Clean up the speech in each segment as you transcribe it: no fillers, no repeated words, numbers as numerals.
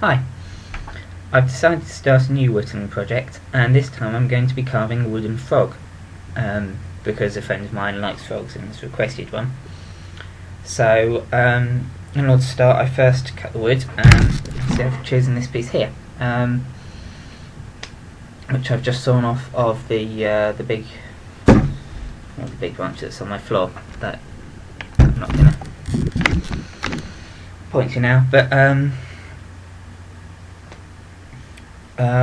Hi, I've decided to start a new whittling project, and this time I'm going to be carving a wooden frog, because a friend of mine likes frogs and has requested one. So, in order to start, I first cut the wood, and instead of choosing this piece here, which I've just sawn off of the big branch that's on my floor. That I'm not going to point to now, but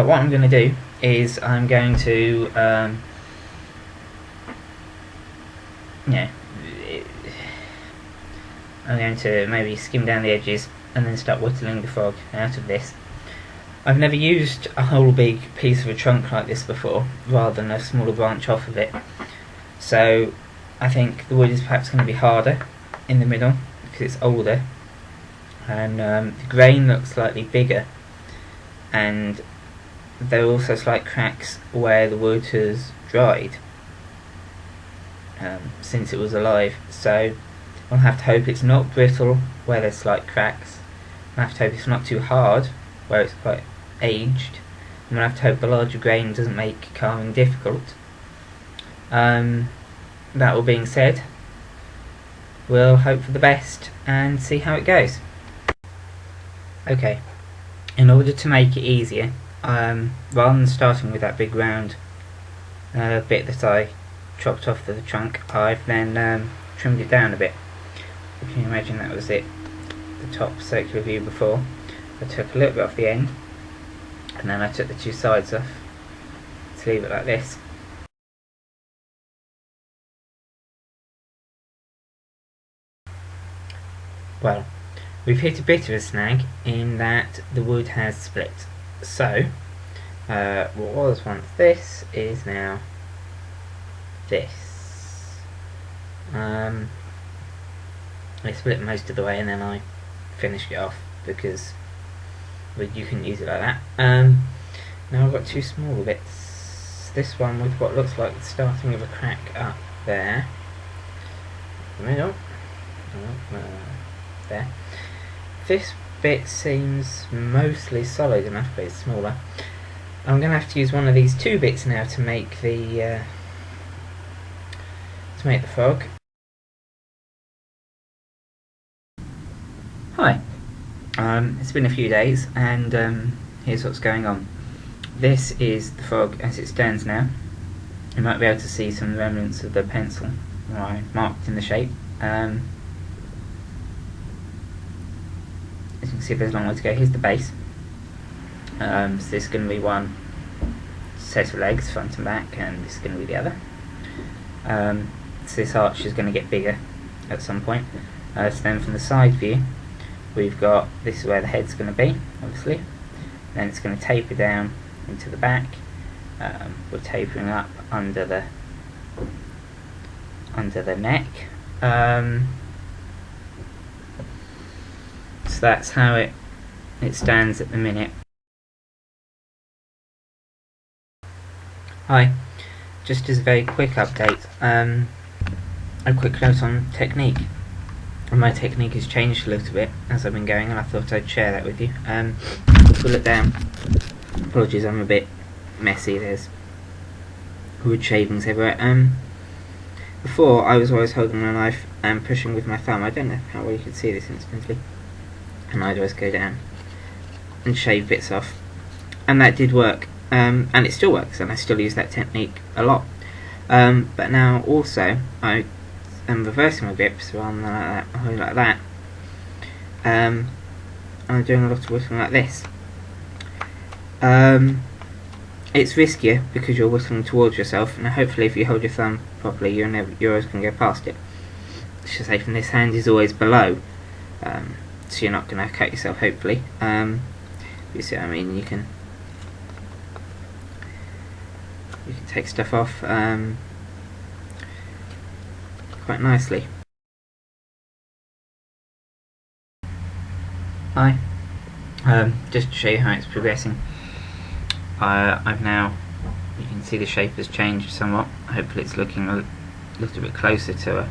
what I'm going to do is I'm going to I'm going to maybe skim down the edges and then start whittling the frog out of this. I've never used a whole big piece of a trunk like this before, rather than a smaller branch off of it. So I think the wood is perhaps going to be harder in the middle because it's older, and the grain looks slightly bigger, and there are also slight cracks where the wood has dried since it was alive. So I'll have to hope it's not brittle where there's slight cracks. I'll have to hope it's not too hard where it's quite aged. I'm going to have to hope the larger grain doesn't make carving difficult. That all being said, we'll hope for the best and see how it goes. Okay, in order to make it easier, rather than starting with that big round bit that I chopped off the trunk, I've then trimmed it down a bit. If you can imagine, that was it, the top circular view before. I took a little bit off the end, and then I took the two sides off to leave it like this. Well, we've hit a bit of a snag in that the wood has split. So, what was once this is now this. I split most of the way and then I finished it off because you couldn't use it like that. Now I've got two smaller bits. This one with what looks like the starting of a crack up there. The middle. There. This bit seems mostly solid enough, but it's smaller. I'm going to have to use one of these two bits now to make the frog. Hi. It's been a few days, and here's what's going on. This is the frog as it stands now. You might be able to see some remnants of the pencil where I marked in the shape. As you can see, there's a long way to go. Here's the base. So this is going to be one set of legs, front and back, and this is going to be the other. So this arch is going to get bigger at some point. So then from the side view, we've got, this is where the head's going to be, obviously. Then it's going to taper down into the back. We're tapering up under the neck. So that's how it stands at the minute. Hi, just as a very quick update, a quick note on technique. My technique has changed a little bit as I've been going, and I thought I'd share that with you. Pull it down. Apologies, I'm a bit messy, there's wood shavings everywhere. Before, I was always holding my knife and pushing with my thumb. I don't know how well you can see this instantly. And I'd always go down and shave bits off, and that did work, and it still works, and I still use that technique a lot. But now also I am reversing my grips rather than like that, and I'm doing a lot of whittling like this. It's riskier because you're whittling towards yourself, and hopefully if you hold your thumb properly, you're always going to go past it. I should say, from this hand is always below. So you're not going to cut yourself, hopefully. You see what I mean? You can take stuff off quite nicely. Hi. Just to show you how it's progressing. I've now, you can see the shape has changed somewhat. Hopefully it's looking a little bit closer to a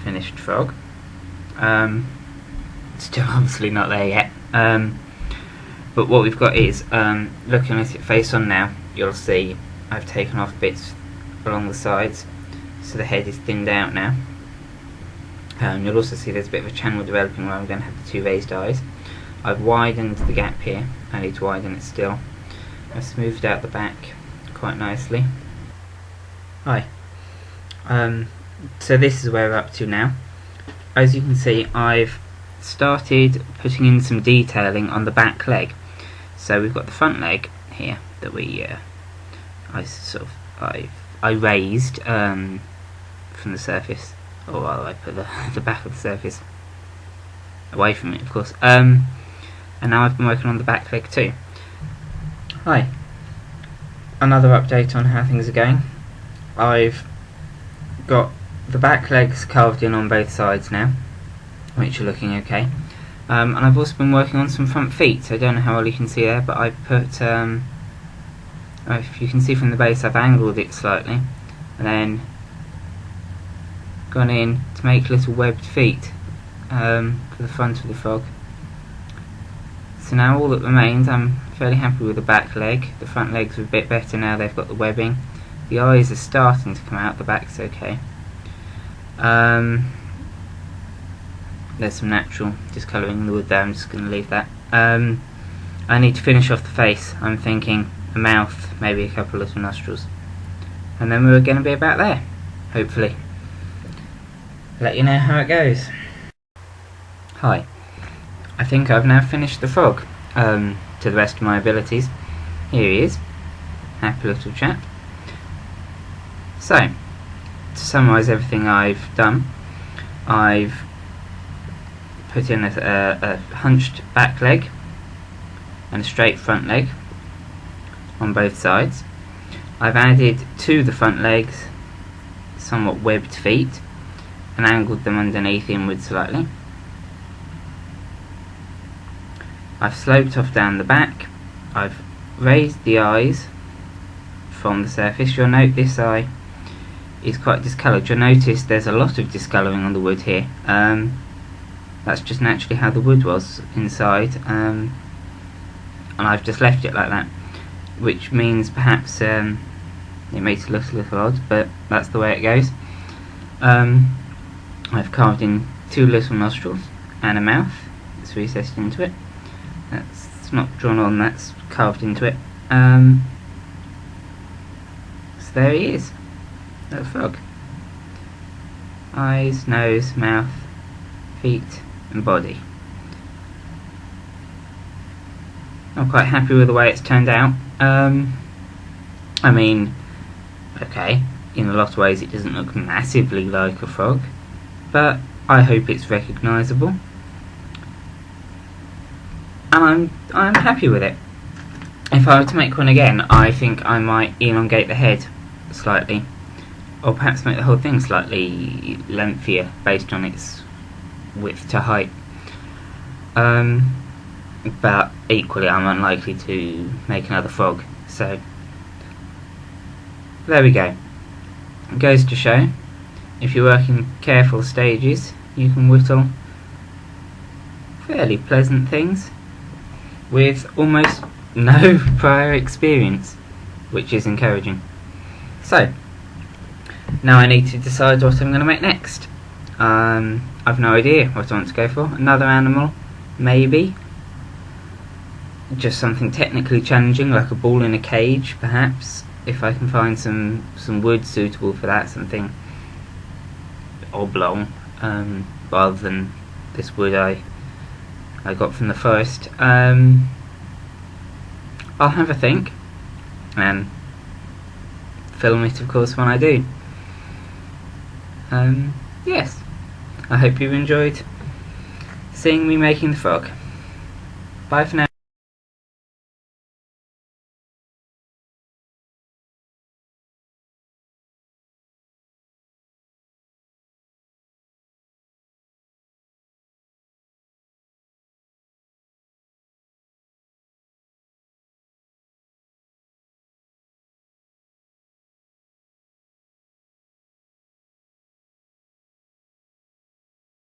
finished frog. Still obviously not there yet. But what we've got is, looking at it face on now, you'll see I've taken off bits along the sides, so the head is thinned out now. You'll also see there's a bit of a channel developing where I'm going to have the two raised eyes. I've widened the gap here, I need to widen it still. I've smoothed out the back quite nicely. Hi. So this is where we're up to now. As you can see, I've started putting in some detailing on the back leg. So we've got the front leg here that I raised from the surface, or rather I put the back of the surface away from it, of course. And now I've been working on the back leg too. Hi. Another update on how things are going. I've got the back legs carved in on both sides now, which are looking okay. And I've also been working on some front feet. So I don't know how well you can see there, but I've put, if you can see from the base, I've angled it slightly, and then gone in to make little webbed feet for the front of the frog. So now all that remains, I'm fairly happy with the back leg. The front legs are a bit better now they've got the webbing. The eyes are starting to come out, the back's okay. There's some natural discolouring in the wood there, I'm just going to leave that. I need to finish off the face. I'm thinking a mouth, maybe a couple of little nostrils. And then we're going to be about there, hopefully. Let you know how it goes. Hi. I think I've now finished the frog to the best of my abilities. Here he is. Happy little chap. So, to summarise everything I've done, I've put in a hunched back leg and a straight front leg on both sides. I've added to the front legs somewhat webbed feet and angled them underneath inward slightly. I've sloped off down the back. I've raised the eyes from the surface. You'll note this eye is quite discoloured. You'll notice there's a lot of discolouring on the wood here. That's just naturally how the wood was inside, and I've just left it like that, which means perhaps it makes it look a little odd, but that's the way it goes. I've carved in two little nostrils and a mouth that's recessed into it. That's not drawn on, that's carved into it. So there he is, little frog. Eyes, nose, mouth, feet and body. I'm quite happy with the way it's turned out. I mean, okay, in a lot of ways it doesn't look massively like a frog, but I hope it's recognisable. And I'm happy with it. If I were to make one again, I think I might elongate the head slightly, or perhaps make the whole thing slightly lengthier based on its width to height. But equally I'm unlikely to make another frog, so there we go. It goes to show, if you work in careful stages, you can whittle fairly pleasant things with almost no prior experience, which is encouraging. So, now I need to decide what I'm going to make next. I've no idea what I want to go for. Another animal, maybe. Just something technically challenging, like a ball in a cage, perhaps. If I can find some wood suitable for that, something oblong, rather than this wood I got from the forest. I'll have a think and film it, of course, when I do. Yes, I hope you've enjoyed seeing me making the frog. Bye for now.